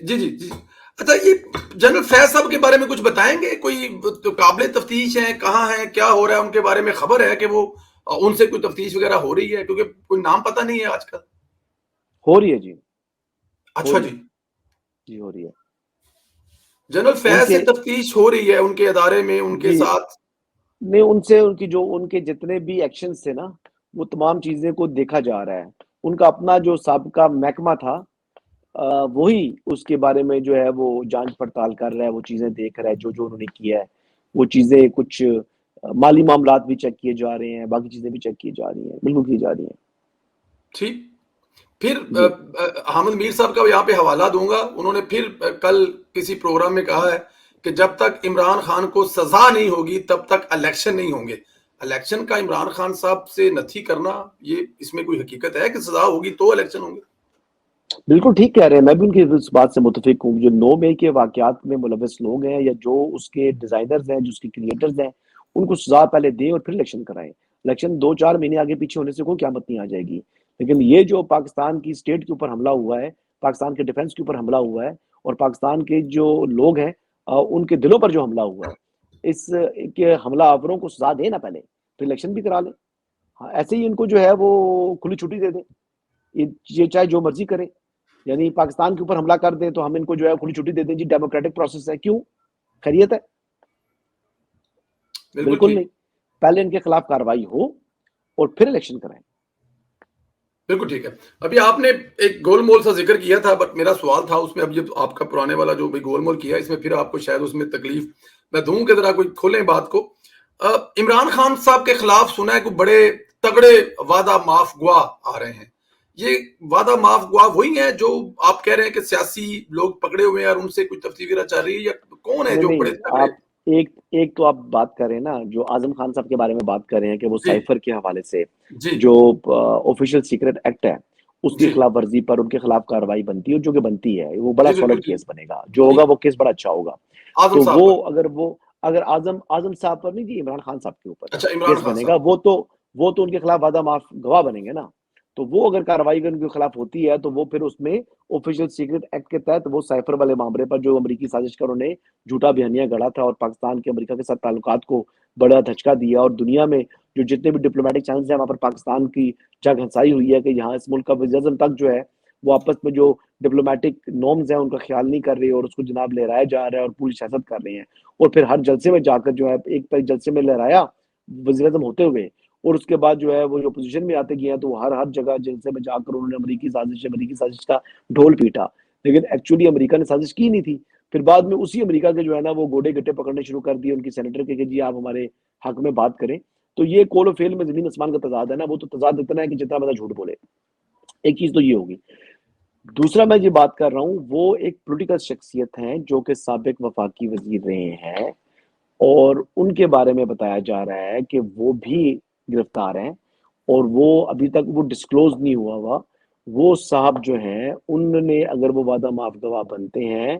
جی جی جی اچھا، یہ جنرل فیض صاحب کے بارے میں کچھ بتائیں گے؟ کوئی تو قابل تفتیش ہیں، کہاں ہیں، کیا ہو رہا ہے ان کے بارے میں؟ خبر ہے کہ وہ ان سے کوئی تفتیش وغیرہ ہو رہی ہے؟ کیونکہ کوئی نام پتہ نہیں ہے آج کل. ہو رہی ہے جی، ہو اچھا رہی جی، ہے جی، ہو رہی ہے. جنرل ان فیض سے کے تفتیش ہو رہی ہے ان کے ادارے میں، ان کے جی ساتھ؟ نہیں، ان سے ان کے جتنے بھی ایکشنز تھے نا، وہ تمام چیزیں کو دیکھا جا رہا ہے. ان کا اپنا جو سابقہ محکمہ تھا وہی اس کے بارے میں جو ہے وہ جانچ پڑتال کر رہا ہے، وہ چیزیں دیکھ رہا ہے جو انہوں نے کیا ہے. وہ چیزیں کچھ مالی معاملات بھی چیک کیے جا رہے ہیں، باقی چیزیں بھی چیک کی جا رہی ہیں، بالکل کی جا رہی ہیں. ٹھیک. پھر جی حامد میر صاحب کا یہاں پہ حوالہ دوں گا. انہوں نے پھر کل کسی پروگرام میں کہا ہے کہ جب تک عمران خان کو سزا نہیں ہوگی تب تک الیکشن نہیں ہوں گے. الیکشن کا عمران خان صاحب سے نتھی کرنا، یہ اس میں کوئی حقیقت ہے کہ سزا ہوگی تو الیکشن ہوں گے؟ بالکل ٹھیک کہہ رہے ہیں، میں بھی ان کی اس بات سے متفق ہوں. جو 9 مئی کے واقعات میں ملوث لوگ ہیں یا جو اس کے ڈیزائنرز ہیں، جو اس کے کریٹرز ہیں، ان کو سزا پہلے دیں اور پھر الیکشن کرائیں. الیکشن 2-4 مہینے آگے پیچھے ہونے سے کوئی قیامت نہیں آ جائے گی. لیکن یہ جو پاکستان کی اسٹیٹ کے اوپر حملہ ہوا ہے، پاکستان کے ڈیفنس کے اوپر حملہ ہوا ہے، اور پاکستان کے جو لوگ ہیں ان کے دلوں پر جو حملہ ہوا ہے، اس کے حملہ آوروں کو سزا دیں نا پہلے، پھر الیکشن بھی کرا لیں. ہاں، ایسے ہی ان کو جو ہے وہ کھلی چھٹی دے دیں، یہ چاہے جو مرضی کریں. یعنی پاکستان کے اوپر حملہ کر دیں تو ہم ان کو جو ہے کھلی چھٹی دے دیں، جی ڈیموکریٹک پروسیس ہے. کیوں؟ خیریت ہے؟ بالکل بالکل ٹھیک. نہیں. پہلے ان کے خلاف کارروائی ہو اور پھر الیکشن کرائیں. بالکل ٹھیک ہے. ابھی آپ نے ایک گول مول سا ذکر کیا تھا، بٹ میرا سوال تھا اس میں، اب یہ آپ کا پرانے والا جو بھی گول مول کیا اس میں پھر آپ کو شاید اس میں تکلیف میں دوں کہ ذرا کوئی کھولیں بات کو. عمران خان صاحب کے خلاف سنا ہے کہ بڑے تگڑے وعدہ معاف گواہ آ رہے ہیں. یہ وعدہ معاف گواہ وہی ہیں جو آپ کہہ رہے ہیں کہ سیاسی لوگ پکڑے ہوئے ہیں اور ان سے کوئی تفتیش وغیرہ چل رہی ہے، یا کون ہے نہیں جو نہیں، بڑے تگڑے؟ آپ ایک تو آپ بات کر رہے ہیں نا، جو اعظم خان صاحب کے بارے میں بات کر رہے ہیں کہ وہ جی سائفر کے حوالے سے جی جو آفیشیل سیکرٹ ایکٹ ہے اس کی جی خلاف ورزی پر ان کے خلاف کارروائی بنتی ہے، جو کہ بنتی ہے. وہ بڑا جی بالکل سالڈ جی کیس بنے گا، جو جی. ہوگا وہ کیس بڑا اچھا ہوگا. اعظم تو صاحب پر. اگر اعظم صاحب پر نہیں جی، عمران خان صاحب کے اوپر اچھا، عمران کیس خان بنے گا، صاحب. وہ تو ان کے خلاف وعدہ معاف گواہ بنیں گے نا. تو وہ اگر کارروائی ان کے خلاف ہوتی ہے تو وہ پھر اس میں آفیشیل سیکرٹ ایکٹ کے تحت وہ سائفر والے معاملے پر جو امریکی سازش کروں نے جھوٹا بیانیہ گڑا تھا اور پاکستان کے امریکہ کے ساتھ تعلقات کو بڑا دھچکا دیا، اور دنیا میں جو جتنے بھی ڈپلومیٹک چینلز ہیں وہاں پر پاکستان کی جگ ہنسائی ہوئی ہے کہ یہاں اس ملک کا وزیر اعظم تک جو ہے وہ آپس میں جو ڈپلومیٹک نارمز ہیں ان کا خیال نہیں کر رہے اور اس کو جناب لہرایا جا رہا ہے اور پوری سیاست کر رہے ہیں. اور پھر ہر جلسے میں جا کر جو ہے ایک جلسے میں لہرایا وزیر اعظم ہوتے ہوئے، اور اس کے بعد جو ہے وہ جو اپوزیشن میں آتے گئے ہیں تو ہر جگہ جلسے میں جا کر انہوں نے امریکی سازش کا ڈھول پیٹا. لیکن ایکچولی امریکہ نے سازش کی نہیں تھی. پھر بعد میں اسی امریکہ کے جو ہے نا وہ گوڑے گٹے پکڑنے شروع کر دیے ان کی سینیٹر کے کہ جی آپ ہمارے حق میں بات کریں. تو یہ کول و فیل میں زمین آسمان کا تضاد ہے نا. وہ تو تضاد اتنا ہے کہ جتنا بندہ جھوٹ بولے. ایک چیز تو یہ ہوگی. دوسرا میں یہ بات کر رہا ہوں، وہ ایک پولیٹیکل شخصیت ہیں جو کہ سابق وفاقی وزیر رہے ہیں، اور ان کے بارے میں بتایا جا رہا ہے کہ وہ بھی گرفتار ہیں، اور وہ ابھی تک وہ ڈسکلوز نہیں ہوا. وہ صاحب جو ہیں انہوں نے اگر وہ وعدہ معاف گواہ بنتے ہیں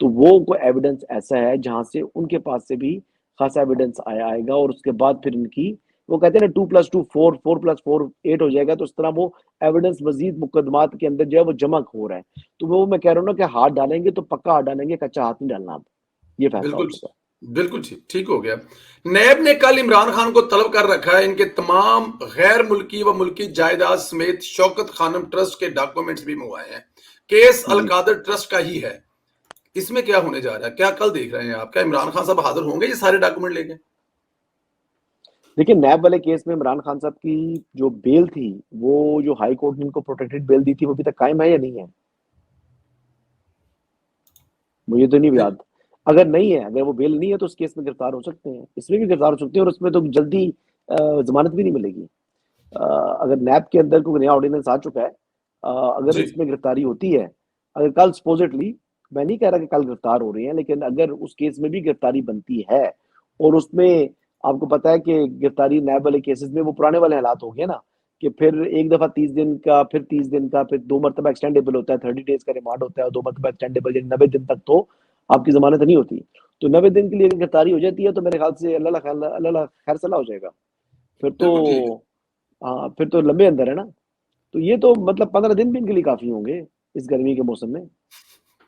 تو وہ کوئی ایویڈنس ایسا ہے جہاں سے ان کے پاس سے بھی خاصا ایویڈنس آئے گا، اور اس کے بعد پھر ان کی وہ کہتے ہیں نا 2+2 4 4+4 8 ہو جائے گا. تو اس طرح وہ ایویڈنس مزید مقدمات کے اندر جو ہے وہ جمع ہو رہا ہے. تو وہ میں کہہ رہا ہوں نا کہ ہاتھ ڈالیں گے تو پکا ہاتھ ڈالیں گے، کچا ہاتھ نہیں ڈالنا. اب یہ فیصلہ ہو بالکل چکا ہے. بالکل ٹھیک ہو گیا. نیب نے کل عمران خان کو طلب کر رکھا ہے، ان کے تمام غیر ملکی و ملکی جائیداد سمیت شوکت خانم ٹرسٹ کے ڈاکومنٹس بھی منگوائے ہیں. کیس جی القادر ٹرسٹ کا ہی ہے. اس میں کیا ہونے جا رہا ہے؟ کیا کل دیکھ رہے ہیں آپ؟ کیا عمران خان صاحب حاضر ہوں گے یہ سارے ڈاکومنٹ لے کے؟ دیکھیں، نیب والے کیس میں عمران خان صاحب کی جو بیل تھی، وہ جو ہائی کورٹ نے ان کو پروٹیکٹڈ بیل دی تھی، وہ ابھی تک قائم ہے یا نہیں ہے؟ مجھے تو نہیں یاد. اگر نہیں ہے، اگر وہ بیل نہیں ہے تو اس کیس میں گرفتار ہو سکتے ہیں، اس میں بھی گرفتار ہو سکتے ہیں، اور اس میں تو جلدی ضمانت بھی نہیں ملے گی. اگر نیب کے اندر کوئی نیا آرڈیننس آ چکا ہے، اگر جی اس میں گرفتاری ہوتی ہے، اگر کل سپوزٹلی، میں نہیں کہہ رہا کہ کل گرفتار ہو رہے ہیں، لیکن اگر اس کیس میں بھی گرفتاری بنتی ہے، اور اس میں آپ کو پتا ہے کہ گرفتاری نیب والے کیسز میں وہ پرانے والے حالات ہو گئے نا، کہ پھر ایک دفعہ 30 دن کا، پھر 30 دن کا، پھر 2 مرتبہ ایکسٹینڈیبل ہوتا ہے، 30 days کا ریمانڈ ہوتا ہے، اور 2 مرتبہ ایکسٹینڈیبل، یعنی 90 دن تک تو آپ کی ضمانت نہیں ہوتی. تو 90 دن کے لیے اگر گرفتاری ہو جاتی ہے تو میرے خیال سے اللہ خیر صلاح ہو جائے گا. پھر تو بالکل ٹھیک ہے. ہاں، پھر تو لمبے اندر ہے نا. تو یہ تو مطلب 15 دن بھی ان کے لیے کافی ہوں گے اس گرمی کے موسم میں.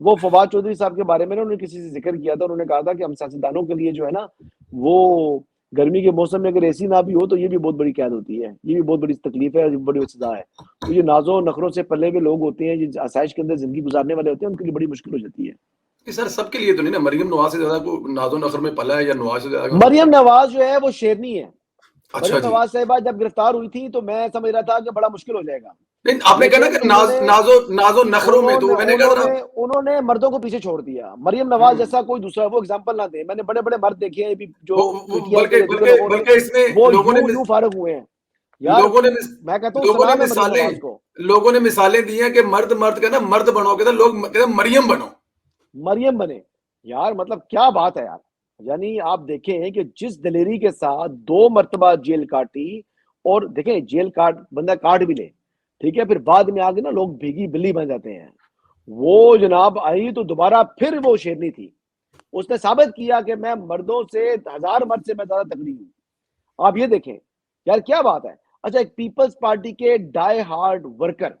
وہ فواد چودھری صاحب کے بارے میں نا انہوں نے کسی سے ذکر کیا تھا, انہوں نے کہا تھا کہ ہم سیاستدانوں کے لیے جو ہے نا وہ گرمی کے موسم میں اگر اے سی نہ بھی ہو تو یہ بھی بہت بڑی قید ہوتی ہے, یہ بھی بہت بڑی تکلیف ہے, بڑی سزا ہے. تو یہ نازوں و نخروں سے پلے ہوئے لوگ ہوتے ہیں, جو آسائش کے اندر زندگی گزارنے والے ہوتے ہیں, ان کے لیے بڑی مشکل ہو جاتی ہے. سر سب کے لیے تو نہیں نا, مریم نواز سے زیادہ کو ناز و نخر میں پلا ہے یا نواز سے زیادہ مریم نواز جو ہے وہ شیرنی ہے. اچھا مریم جی, نواز صاحبہ جب گرفتار ہوئی تھی تو میں سمجھ رہا تھا کہ بڑا مشکل ہو جائے گا, نہیں آپ نے کہا نا لیکن کہ ناز و نخروں میں, تو میں نے کہا تھا انہوں نے مردوں کو پیچھے چھوڑ دیا. مریم نواز جیسا کوئی دوسرا وہ ایگزامپل نہ دے. میں نے بڑے بڑے مرد دیکھے ہیں جو پی ٹی آئی کے دیگر لوگوں نے, بلکہ اس میں وہ لوگوں نے یوں فارغ ہوئے ہیں. یار میں کہتا ہوں سلام ہے مریم نواز کو. لوگوں نے مثالیں دی ہیں کہ مرد مرد کہنا مرد بنو کے لوگ کہتے ہیں مریم بنو, مریم بنے. یار مطلب کیا بات ہے یار. یعنی آپ دیکھیں کہ جس دلیری کے ساتھ 2 مرتبہ جیل کاٹی, اور دیکھیں جیل کاٹ بندہ کاٹ بھی لے, ٹھیک ہے, پھر بعد میں آگے نا لوگ بھیگی بلی بن جاتے ہیں. وہ جناب آئی تو دوبارہ پھر وہ شیرنی تھی. اس نے ثابت کیا کہ میں مردوں سے 1000 مرد سے میں زیادہ تکڑی ہوں. آپ یہ دیکھیں یار کیا بات ہے. اچھا, ایک پیپلز پارٹی کے ڈائی ہارڈ ورکر,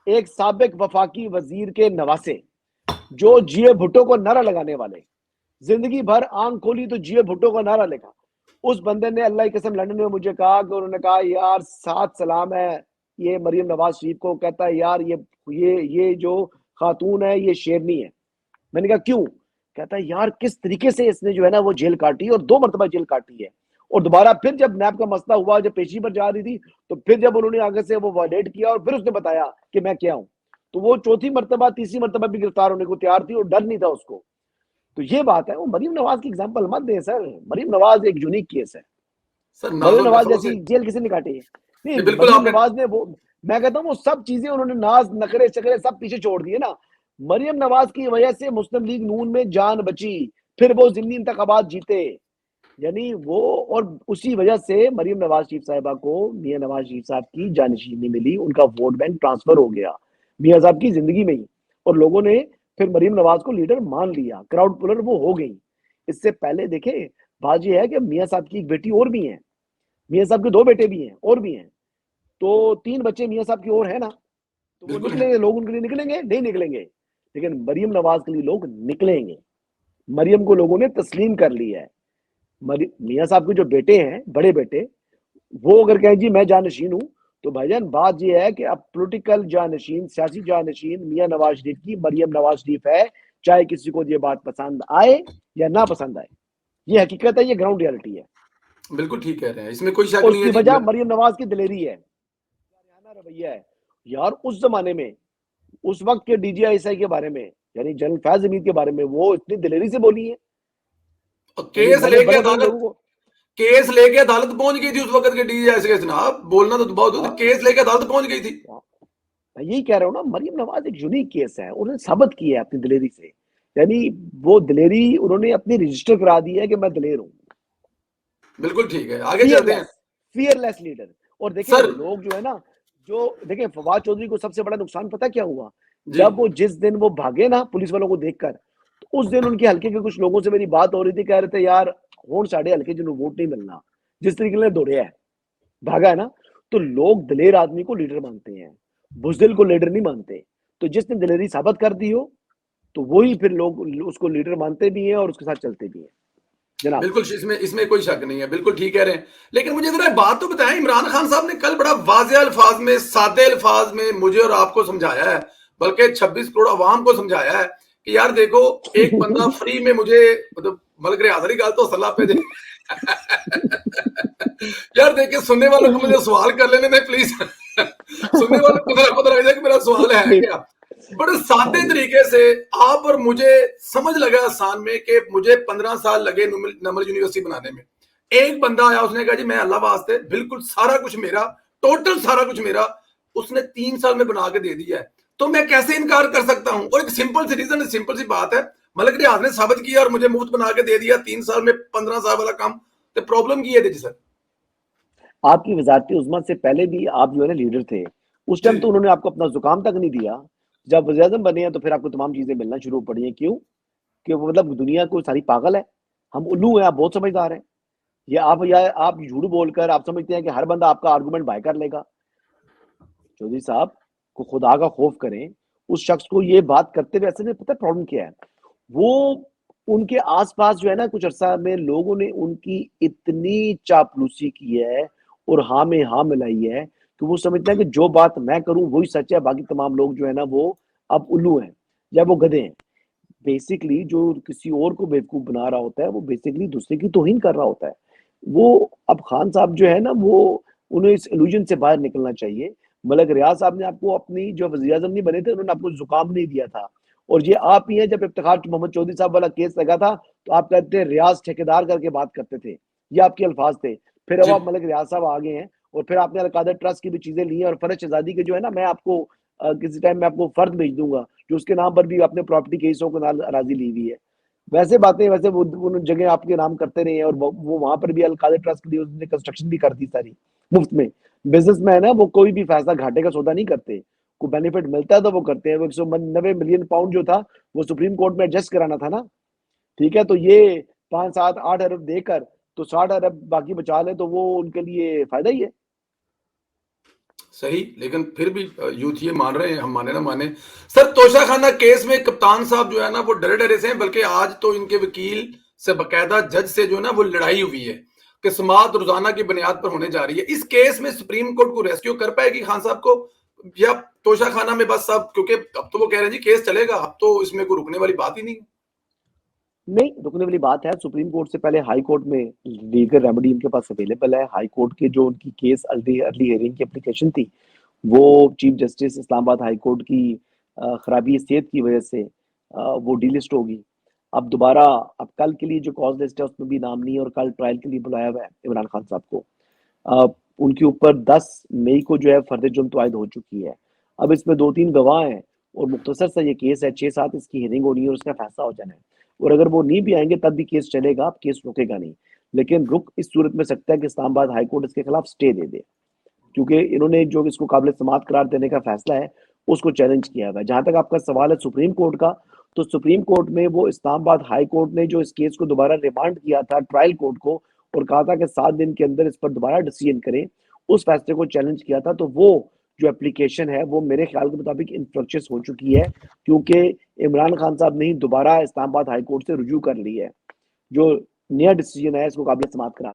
ایک سابق وفاقی وزیر کے نواسے, جو جیے بھٹو کو نعرہ لگانے والے, زندگی بھر آنکھ کھولی تو جیے بھٹو کا نعرہ لگا. اس بندے نے اللہ کی قسم لندن میں مجھے کہا کہ انہوں نے کہا یار 7 سلام ہے یہ مریم نواز شریف کو. کہتا ہے یار یہ جو خاتون ہے یہ شیرنی ہے. میں نے کہا کیوں؟ کہتا ہے یار کس طریقے سے اس نے جو ہے نا وہ جیل کاٹی, اور 2 مرتبہ جیل کاٹی ہے. اور دوبارہ پھر جب نیب کا مسئلہ ہوا, جب پیشی پر جا رہی تھی, تو پھر جب انہوں نے آگے سے وہ وائلیٹ کیا اور پھر اس نے بتایا کہ میں کیا ہوں, تو وہ 4تھی مرتبہ 3ری مرتبہ بھی گرفتار ہونے کو تیار تھی اور ڈر نہیں تھا اس کو. تو یہ بات ہے. وہ مریم نواز کی ایگزامپل مت دیں سر. مریم نواز ایک یونیک کیس ہے. سر ناز مریم و نواز نخروں سے جیسی جیل کسی نے کاٹی ہے نہیں. بالکل مریم آپ نے نواز نے وہ, میں کہتا ہوں وہ سب چیزیں انہوں نے ناز نخرے چکرے سب پیچھے چھوڑ دیے نا. مریم نواز کی وجہ سے مسلم لیگ نون میں جان بچی, پھر وہ ضمنی انتخابات جیتے. یعنی وہ, اور اسی وجہ سے مریم نواز شریف صاحبہ کو میاں نواز شریف صاحب کی جانشینی ملی, ان کا ووٹ بینک ٹرانسفر ہو گیا میاں صاحب کی زندگی میں ہی, اور لوگوں نے پھر مریم نواز کو لیڈر مان لیا, کراؤڈ پولر وہ ہو گئی. اس سے پہلے دیکھیں بات یہ ہے کہ میاں صاحب کی ایک بیٹی اور بھی ہیں, میاں صاحب کے 2 بیٹے بھی ہیں اور بھی ہیں, تو 3 بچے میاں صاحب کی اور ہیں نا. تو وہ بالکل نکلیں گے لوگ, ان کے لیے نکلیں گے نہیں نکلیں گے, لیکن مریم نواز کے لیے لوگ نکلیں گے. مریم کو لوگوں نے تسلیم کر لیا ہے. میاں صاحب کے جو بیٹے ہیں بڑے بیٹے, وہ اگر کہیں جی میں جانشین ہوں, تو بھائی جان بات یہ ہے کہ اب پولیٹیکل جانشین, سیاسی جانشین میاں نواز شریف کی مریم نواز شریف ہے, چاہے کسی کو یہ بات پسند آئے یا نہ پسند آئے. یہ حقیقت ہے, یہ گراؤنڈ ریالٹی ہے. بالکل ٹھیک کہہ رہے ہیں, اس میں کوئی شک اور اس نہیں ہے کی جی. وجہ مریم نواز کی دلیری ہے, رویہ ہے. یار اس زمانے میں اس وقت کے D G I S I کے بارے میں, یعنی جنرل فیض حمید کے بارے میں, وہ اتنی دلیری سے بولی ہے. یعنی کیس میں نے لے کے بڑے بڑے عدالت لوگوں کو, کیس لے کے عدالت پہنچ گئی تھی اس وقت کے ڈی جی ایس کے جناب, بولنا تو بہت ہوتا, کیس لے کے عدالت پہنچ گئی تھی. میں یہی کہہ رہا ہوں نا, مریم نواز ایک یونیک کیس ہے, انہوں نے ثابت کیا ہے اپنی دلیری سے. یعنی وہ دلیری انہوں نے اپنی رجسٹر کرا دی ہے کہ میں دلیر ہوں. بالکل ٹھیک ہے, آگے چلتے ہیں. فیئر لیس لیڈر. اور دیکھیں سر لوگ جو ہے نا, جو دیکھیں فواد چودھری کو سب سے بڑا نقصان پتہ کیا ہوا, جی جب وہ جس دن وہ بھاگے نا پولیس والوں کو دیکھ کر, تو اس دن ان کے حلقے کے کچھ لوگوں سے میری بات ہو رہی تھی, کہہ رہے تھے یار ہون ساڑھے حلقے جنہوں ووٹ نہیں ملنا, جس طریقے سے دوڑیا ہے بھاگا ہے نا. تو لوگ دلیر آدمی کو لیڈر مانتے ہیں, بزدل کو لیڈر نہیں مانتے. تو جس نے دلیری ثابت کر دی ہو, تو وہی پھر لوگ اس کو لیڈر مانتے بھی ہیں اور اس کے ساتھ چلتے بھی ہیں. جناب بالکل اس میں کوئی شک نہیں ہے, بالکل ٹھیک کہہ رہے ہیں. لیکن مجھے ذرا بات تو بتائیں, عمران خان صاحب نے کل بڑا واضح الفاظ میں, سادے الفاظ میں مجھے اور آپ کو سمجھایا ہے, بلکہ 26 کروڑ عوام کو سمجھایا ہے کہ یار دیکھو ایک بندہ فری میں مجھے مطلب ملک ریاضری گال تو صلاح پہ دے. یار دیکھیں سننے والوں کو مجھے سوال کر لینے دیں پلیز. سننے والوں کو ذرا پتہ لگ جائے کہ میرا سوال ہے کیا. بڑے سادے طریقے سے آپ اور مجھے سمجھ لگا آسان میں کہ مجھے 15 سال لگے نمل یونیورسٹی بنانے میں. ایک بندہ آیا, اس نے کہا جی میں اللہ واسطے بالکل سارا کچھ میرا, ٹوٹل سارا کچھ میرا, اس نے 3 سال میں بنا کے دے دیا ہے, تو میں کیسے انکار کر سکتا ہوں. اور ایک سمپل سی ریزن, سمپل سی بات ہے, ملک ریاض نے ثابت کیا اور مجھے مفت بنا کے دے دیا 3 سال میں 15 سال والا کام. تو پرابلم کی ہے جی سر. آپ کی وزارت عظمیٰ سے پہلے بھی آپ جو ہے نا لیڈر تھے, اس ٹائم تو انہوں نے آپ کو اپنا زکام تک نہیں دیا. جب وزیر اعظم بنے ہیں تو پھر آپ کو تمام چیزیں ملنا شروع ہو پڑی ہیں. کیوں کہ وہ مطلب دنیا کو ساری پاگل ہے, ہم الو ہیں, آپ بہت سمجھدار ہیں. یا آپ جھوٹ بول کر آپ سمجھتے ہیں کہ ہر بندہ آپ کا آرگومنٹ بائی کر لے گا. چودھری صاحب کو خدا کا خوف کریں, اس شخص کو یہ بات کرتے ہوئے ایسے نہیں پتہ پرابلم کیا ہے، وہ ان کے آس پاس جو ہے نا کچھ عرصہ میں لوگوں نے ان کی اتنی چاپلوسی کی ہے اور ہاں میں ہاں ملائی ہے کہ وہ سمجھتے ہیں کہ جو بات میں کروں وہی سچ ہے، باقی تمام لوگ جو ہے نا وہ اب الو ہیں یا وہ گدھے ہیں. بیسکلی جو کسی اور کو بیوقوف بنا رہا ہوتا ہے وہ بیسکلی دوسرے کی توہین کر رہا ہوتا ہے. وہ اب خان صاحب جو ہے نا وہ انہیں اس illusion سے باہر نکلنا چاہیے. ملک ریاض صاحب نے آپ کو اپنی جو وزیر اعظم نہیں بنے تھے انہوں نے آپ کو زکام نہیں دیا تھا، اور یہ آپ ہی ہیں جب افتخار محمد چودھری صاحب والا کیس لگا تھا تو آپ کہتے ہیں ریاض ٹھیکیدار کر کے بات کرتے تھے، یہ آپ کے الفاظ تھے. پھر اب جی آپ ملک ریاض صاحب آگے ہیں اور پھر آپ نے القادر ٹرسٹ کی بھی چیزیں لی ہیں، اور فرج شہزادی کے جو ہے نا میں آپ کو کسی ٹائم میں آپ کو فرد بھیج دوں گا جو اس کے نام پر بھی اپنے پراپرٹی کیسوں کو نال اراضی لی ہوئی ہے. ویسے باتیں ویسے وہ جگہ آپ کے نام کرتے رہے ہیں، اور وہ وہاں پر بھی القادر ٹرسٹ کے لیے اس نے کنسٹرکشن بھی کر دی ساری مفت میں. بزنس مین ہے وہ کوئی بھی فیصلہ گھاٹے کا سودا نہیں کرتے، کوئی بینیفٹ ملتا ہے تو وہ کرتے ہیں. وہ 190 ملین پاؤنڈ جو تھا وہ سپریم کورٹ میں ایڈجسٹ کرانا تھا نا، ٹھیک ہے، تو یہ 5 7 8 ارب دے کر تو 60 ارب باقی بچا لیں تو وہ ان کے لیے فائدہ ہی ہے. صحیح، لیکن پھر بھی یوتھ یہ مان رہے ہیں، ہم مانے نہ مانے. سر توشہ خانہ کیس میں کپتان صاحب جو ہے نا وہ ڈرے ڈرے سے ہیں، بلکہ آج تو ان کے وکیل سے باقاعدہ جج سے جو ہے نا وہ لڑائی ہوئی ہے کہ سماعت روزانہ کی بنیاد پر ہونے جا رہی ہے. اس کیس میں سپریم کورٹ کو ریسکیو کر پائے گی خان صاحب کو، یا توشہ خانہ میں بس اب کیونکہ اب تو وہ کہہ رہے ہیں جی کیس چلے گا، اب تو اس میں کوئی رکنے والی بات ہی نہیں. نہیں رکنے والی بات ہے، سپریم کورٹ سے پہلے ہائی کورٹ میں لیگل ریمیڈی ان کے پاس اویلیبل ہے. ہائی کورٹ کے جو ان کی کیس ارلی ہیئرنگ کی اپلیکیشن تھی وہ چیف جسٹس اسلام آباد ہائی کورٹ کی خرابی صحت کی وجہ سے وہ ڈی لسٹ ہوگی. اب دوبارہ اب کل کے لیے جو کاز لسٹ ہے اس میں بھی نام نہیں ہے، اور کل ٹرائل کے لیے بلایا ہوا ہے عمران خان صاحب کو. ان کے اوپر 10 مئی کو جو ہے فرد جرم عائد ہو چکی ہے. اب اس میں 2 3 گواہ ہیں اور مختصر سا یہ کیس ہے، 6 7 اس کی ہیئرنگ ہونی ہے اور اس کا فیصلہ ہو جانا ہے. اور اگر وہ نہیں بھی آئیں گے تب بھی کیس چلے گا، کیس رکے گا نہیں. لیکن رک اس صورت میں سکتا ہے کہ اسلام آباد ہائی کورٹ اس کے خلاف سٹے دے دے، کیونکہ انہوں نے جو اس کو قابل سماعت قرار دینے کا فیصلہ ہے اس کو چیلنج کیا ہوا ہے. جہاں تک آپ کا سوال ہے سپریم کورٹ کا، تو سپریم کورٹ میں وہ اسلام آباد ہائی کورٹ نے جو اس کیس کو دوبارہ ریمانڈ کیا تھا ٹرائل کورٹ کو اور کہا تھا کہ 7 دن کے اندر اس پر دوبارہ ڈیسیژن کریں، اس فیصلے کو چیلنج کیا تھا. تو وہ جو اپلیکیشن ہے وہ میرے خیال کے مطابق انفرکچس ہو چکی ہے، کیونکہ عمران خان صاحب نے دوبارہ اسلام آباد ہائی کورٹ سے رجوع کر لی ہے. جو نیا ڈیسیژن ہے اس کو قابل سماعت کرا